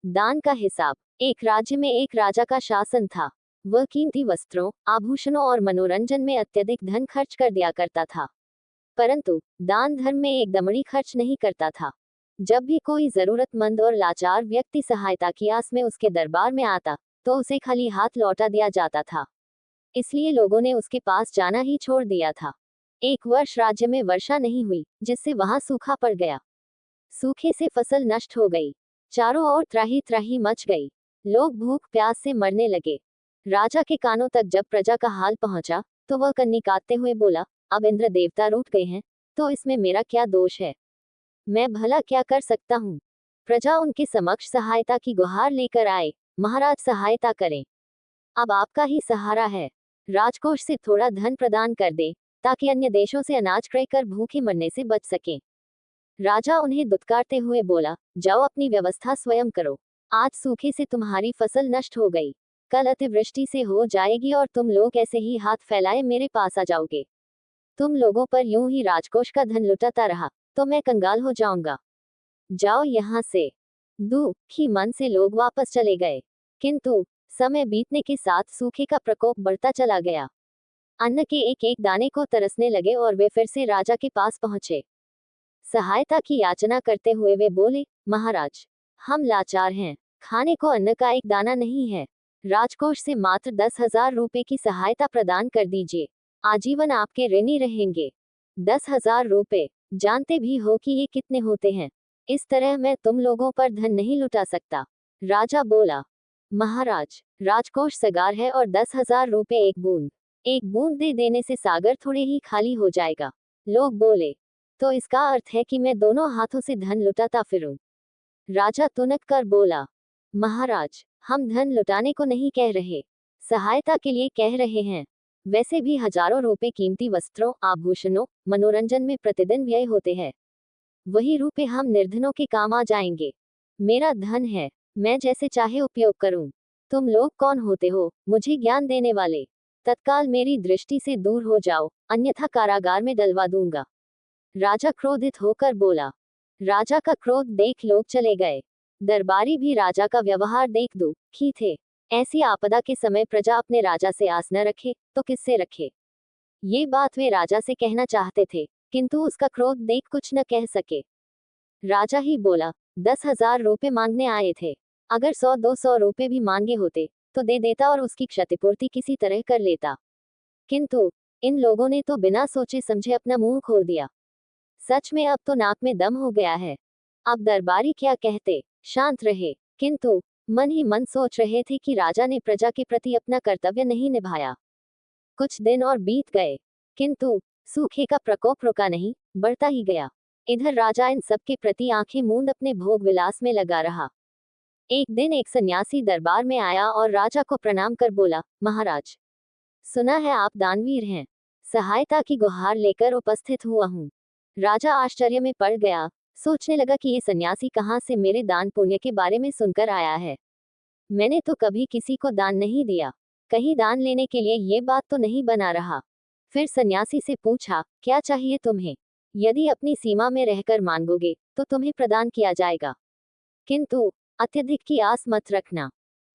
दान का हिसाब। एक राज्य में एक राजा का शासन था। वह कीमती वस्त्रों, आभूषणों और मनोरंजन में अत्यधिक धन खर्च कर दिया करता था, परंतु दान धर्म में एक दमड़ी खर्च नहीं करता था। जब भी कोई जरूरतमंद और लाचार व्यक्ति सहायता की आस में उसके दरबार में आता, तो उसे खाली हाथ लौटा दिया जाता था। इसलिए लोगों ने उसके पास जाना ही छोड़ दिया था। एक वर्ष राज्य में वर्षा नहीं हुई, जिससे वहां सूखा पड़ गया। सूखे से फसल नष्ट हो गई। चारों ओर त्राही त्राही मच गई। लोग भूख प्यास से मरने लगे। राजा के कानों तक जब प्रजा का हाल पहुंचा, तो वह कन्नी काटते हुए बोला, अब इंद्र देवता रूठ गए हैं, तो इसमें मेरा क्या दोष है? मैं भला क्या कर सकता हूँ? प्रजा उनके समक्ष सहायता की गुहार लेकर आए। महाराज सहायता करें, अब आपका ही सहारा है। राजकोष से थोड़ा धन प्रदान कर दे, ताकि अन्य देशों से अनाज क्रय कर भूखे मरने से बच सकें। राजा उन्हें दुत्कारते हुए बोला, जाओ अपनी व्यवस्था स्वयं करो। आज सूखे से तुम्हारी फसल नष्ट हो गई, कल अतिवृष्टि से हो जाएगी और तुम लोग ऐसे ही हाथ फैलाए मेरे पास आ जाओगे। तुम लोगों पर यूं ही राजकोष का धन लुटाता रहा, तो मैं कंगाल हो जाऊंगा। जाओ यहाँ से। दुखी मन से लोग वापस चले गए। किंतु समय बीतने के साथ सूखे का प्रकोप बढ़ता चला गया। अन्न के एक एक दाने को तरसने लगे और वे फिर से राजा के पास पहुंचे। सहायता की याचना करते हुए वे बोले, महाराज, हम लाचार हैं, खाने को अन्न का एक दाना नहीं है। राजकोष से मात्र 10,000 रुपए की सहायता प्रदान कर दीजिए, आजीवन आपके ऋणी रहेंगे। 10,000 रुपए, जानते भी हो कि ये कितने होते हैं। इस तरह मैं तुम लोगों पर धन नहीं लुटा सकता। राजा बोला, महाराज, राजकोष सगार है और 10,000 रुपए एक बूंद दे देने से सागर थोड़े ही खाली हो जाएगा। लोग बोले, तो इसका अर्थ है कि मैं दोनों हाथों से धन लुटाता फिरूं। राजा तुनक कर बोला, महाराज, हम धन लुटाने को नहीं कह रहे, सहायता के लिए कह रहे हैं। वैसे भी हजारों रुपए कीमती वस्त्रों, आभूषणों, मनोरंजन में प्रतिदिन व्यय होते हैं। वही रुपए हम निर्धनों के काम आ जाएंगे। मेरा धन है, मैं जैसे चाहे उपयोग करूं। तुम लोग कौन होते हो मुझे ज्ञान देने वाले? तत्काल मेरी दृष्टि से दूर हो जाओ, अन्यथा कारागार में डलवा दूंगा। राजा क्रोधित होकर बोला। राजा का क्रोध देख लोग चले गए। दरबारी भी राजा का व्यवहार देख दुखी थे। ऐसी आपदा के समय प्रजा अपने राजा से आस न रखे तो किससे रखे? ये बात वे राजा से कहना चाहते थे, किंतु उसका क्रोध देख कुछ न कह सके। राजा ही बोला, 10,000 रुपए मांगने आए थे। अगर 100-200 रुपए भी मांगे होते, तो दे देता और उसकी क्षतिपूर्ति किसी तरह कर लेता। किंतु इन लोगों ने तो बिना सोचे समझे अपना मुंह खोल दिया। सच में अब तो नाक में दम हो गया है। अब दरबारी क्या कहते, शांत रहे, किंतु मन ही मन सोच रहे थे कि राजा ने प्रजा के प्रति अपना कर्तव्य नहीं निभाया। कुछ दिन और बीत गए, किंतु सूखे का प्रकोप रुका नहीं, बढ़ता ही गया। इधर राजा इन सब के प्रति आंखें मूंद अपने भोग विलास में लगा रहा। एक दिन एक सन्यासी दरबार में आया और राजा को प्रणाम कर बोला, महाराज, सुना है आप दानवीर हैं, सहायता की गुहार लेकर उपस्थित हुआ हूँ। राजा आश्चर्य में पड़ गया, सोचने लगा कि ये सन्यासी कहाँ से मेरे दान पुण्य के बारे में सुनकर आया है। मैंने तो कभी किसी को दान नहीं दिया, कहीं दान लेने के लिए ये बात तो नहीं बना रहा। फिर सन्यासी से पूछा, क्या चाहिए तुम्हें? यदि अपनी सीमा में रहकर मांगोगे तो तुम्हें प्रदान किया जाएगा, किंतु अत्यधिक की आस मत रखना।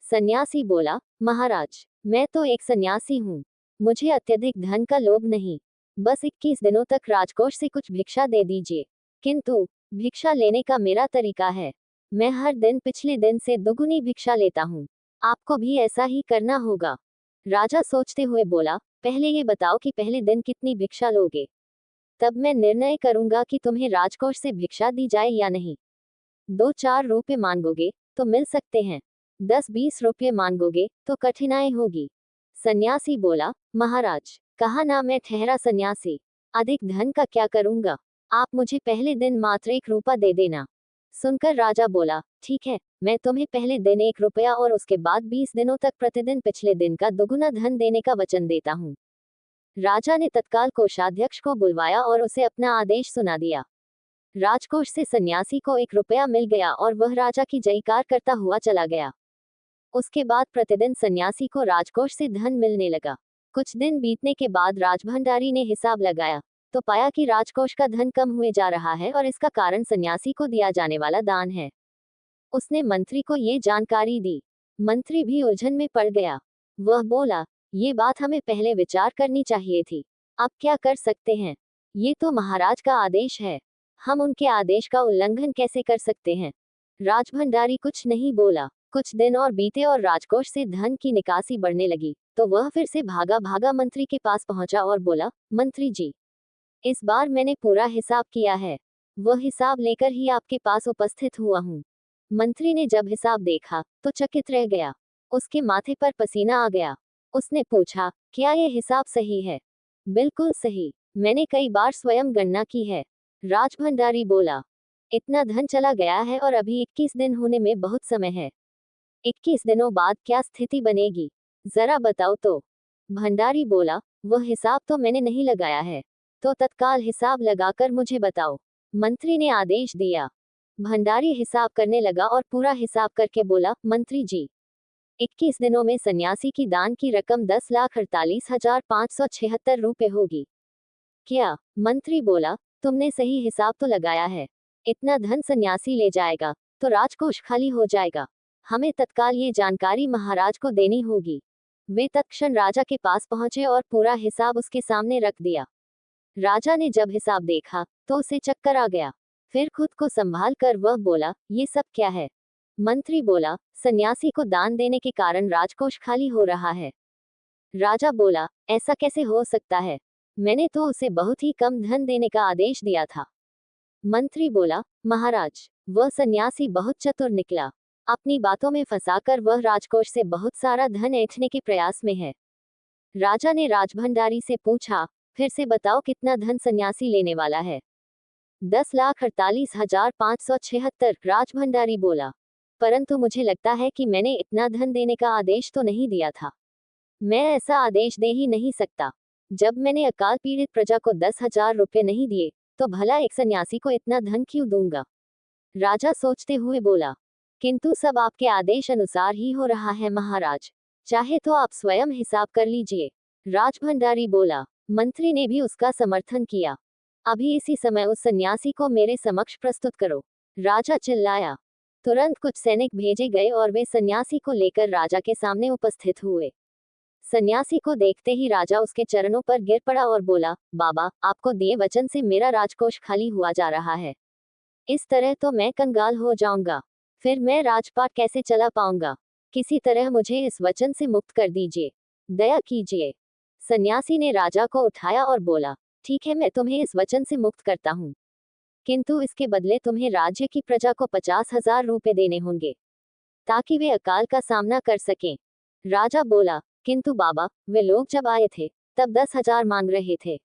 सन्यासी बोला, महाराज, मैं तो एक सन्यासी हूँ, मुझे अत्यधिक धन का लोभ नहीं। बस 21 दिनों तक राजकोष से कुछ भिक्षा दे दीजिए। किंतु भिक्षा लेने का मेरा तरीका है, मैं हर दिन पिछले दिन से दुगुनी भिक्षा लेता हूँ। आपको भी ऐसा ही करना होगा। राजा सोचते हुए बोला, पहले ये बताओ कि पहले दिन कितनी भिक्षा लोगे, तब मैं निर्णय करूंगा कि तुम्हें राजकोष से भिक्षा दी जाए या नहीं। 2-4 रुपए मांगोगे तो मिल सकते हैं, 10-20 रुपये मांगोगे तो कठिनाई होगी। सन्यासी बोला, महाराज, कहा ना मैं ठहरा सन्यासी, अधिक धन का क्या करूंगा? आप मुझे पहले दिन मात्र 1 रुपया दे देना। सुनकर राजा बोला, ठीक है, मैं तुम्हें पहले दिन 1 रुपया और उसके बाद 20 दिनों तक प्रतिदिन पिछले दिन का दोगुना धन देने का वचन देता हूँ। राजा ने तत्काल कोषाध्यक्ष को बुलवाया और उसे अपना आदेश सुना दिया। राजकोष से सन्यासी को 1 रुपया मिल गया और वह राजा की जयकार करता हुआ चला गया। उसके बाद प्रतिदिन सन्यासी को राजकोष से धन मिलने लगा। कुछ दिन बीतने के बाद राजभंडारी ने हिसाब लगाया, तो पाया कि राजकोष का धन कम हुए जा रहा है और इसका कारण सन्यासी को दिया जाने वाला दान है। उसने मंत्री को ये जानकारी दी। मंत्री भी उलझन में पड़ गया। वह बोला, ये बात हमें पहले विचार करनी चाहिए थी। अब क्या कर सकते हैं? ये तो महाराज का आदेश है। हम उनके आदेश का उल्लंघन कैसे कर सकते हैं? राजभंडारी कुछ नहीं बोला। कुछ दिन और बीते और राजकोष से धन की निकासी बढ़ने लगी, तो वह फिर से भागा भागा मंत्री के पास पहुंचा और बोला, मंत्री जी, इस बार मैंने पूरा हिसाब किया है। वह हिसाब लेकर ही आपके पास उपस्थित हुआ हूँ। मंत्री ने जब हिसाब देखा तो चकित रह गया। उसके माथे पर पसीना आ गया। उसने पूछा, क्या ये हिसाब सही है? बिल्कुल सही। मैंने कई बार स्वयं गणना की है। राजभंडारी बोला, इतना धन चला गया है और अभी 21 दिन होने में बहुत समय है। 21 दिनों बाद क्या स्थिति बनेगी, जरा बताओ तो। भंडारी बोला, वह हिसाब तो मैंने नहीं लगाया है, तो तत्काल हिसाब लगाकर मुझे बताओ। मंत्री ने आदेश दिया। भंडारी हिसाब करने लगा और पूरा हिसाब करके बोला, मंत्री जी, 21 दिनों में सन्यासी की दान की रकम 10,48,576 रुपए होगी। क्या? मंत्री बोला, तुमने सही हिसाब तो लगाया है। इतना धन सन्यासी ले जाएगा तो राजकोष खाली हो जाएगा। हमें तत्काल ये जानकारी महाराज को देनी होगी। वे तत्क्षण राजा के पास पहुंचे और पूरा हिसाब उसके सामने रख दिया। राजा ने जब हिसाब देखा तो उसे चक्कर आ गया। फिर खुद को संभाल कर वह बोला, ये सब क्या है? मंत्री बोला, सन्यासी को दान देने के कारण राजकोष खाली हो रहा है। राजा बोला, ऐसा कैसे हो सकता है? मैंने तो उसे बहुत ही कम धन देने का आदेश दिया था। मंत्री बोला, महाराज, वह सन्यासी बहुत चतुर निकला। अपनी बातों में फंसाकर वह राजकोष से बहुत सारा धन ऐंठने के प्रयास में है। राजा ने राजभंडारी से पूछा, फिर से बताओ कितना धन सन्यासी लेने वाला है? 10,48,576, राजभंडारी बोला। परंतु मुझे लगता है कि मैंने इतना धन देने का आदेश तो नहीं दिया था। मैं ऐसा आदेश दे ही नहीं सकता। जब मैंने अकाल पीड़ित प्रजा को 10,000 रुपए नहीं दिए, तो भला एक सन्यासी को इतना धन क्यों दूंगा? राजा सोचते हुए बोला, किंतु सब आपके आदेश अनुसार ही हो रहा है महाराज। चाहे तो आप स्वयं हिसाब कर लीजिए। राजभंडारी बोला। मंत्री ने भी उसका समर्थन किया। अभी इसी समय उस सन्यासी को मेरे समक्ष प्रस्तुत करो। राजा चिल्लाया। तुरंत कुछ सैनिक भेजे गए और वे सन्यासी को लेकर राजा के सामने उपस्थित हुए। सन्यासी को देखते ही राजा उसके चरणों पर गिर पड़ा और बोला, बाबा, आपको दिए वचन से मेरा राजकोष खाली हुआ जा रहा है। इस तरह तो मैं कंगाल हो जाऊंगा। फिर मैं राजपाट कैसे चला पाऊंगा? किसी तरह मुझे इस वचन से मुक्त कर दीजिए। दया कीजिए। सन्यासी ने राजा को उठाया और बोला, ठीक है, मैं तुम्हें इस वचन से मुक्त करता हूँ, किंतु इसके बदले तुम्हें राज्य की प्रजा को 50,000 रुपए देने होंगे, ताकि वे अकाल का सामना कर सकें। राजा बोला, किंतु बाबा, वे लोग जब आए थे तब 10,000 मांग रहे थे,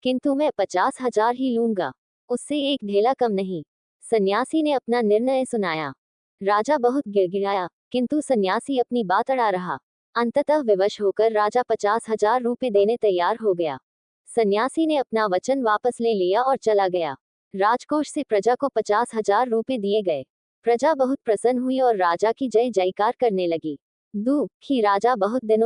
किंतु मैं 50,000 ही लूंगा, उससे एक ढेला कम नहीं। सन्यासी ने अपना निर्णय सुनाया। राजा बहुत गिड़गिड़ाया, किंतु सन्यासी अपनी बात अड़ा रहा। अंततः विवश होकर राजा 50,000 रुपए देने तैयार हो गया। सन्यासी ने अपना वचन वापस ले लिया और चला गया। राजकोष से प्रजा को 50,000 रुपए दिए गए। प्रजा बहुत प्रसन्न हुई और राजा की जय जयकार करने लगी। दुखी राजा बहुत दिनों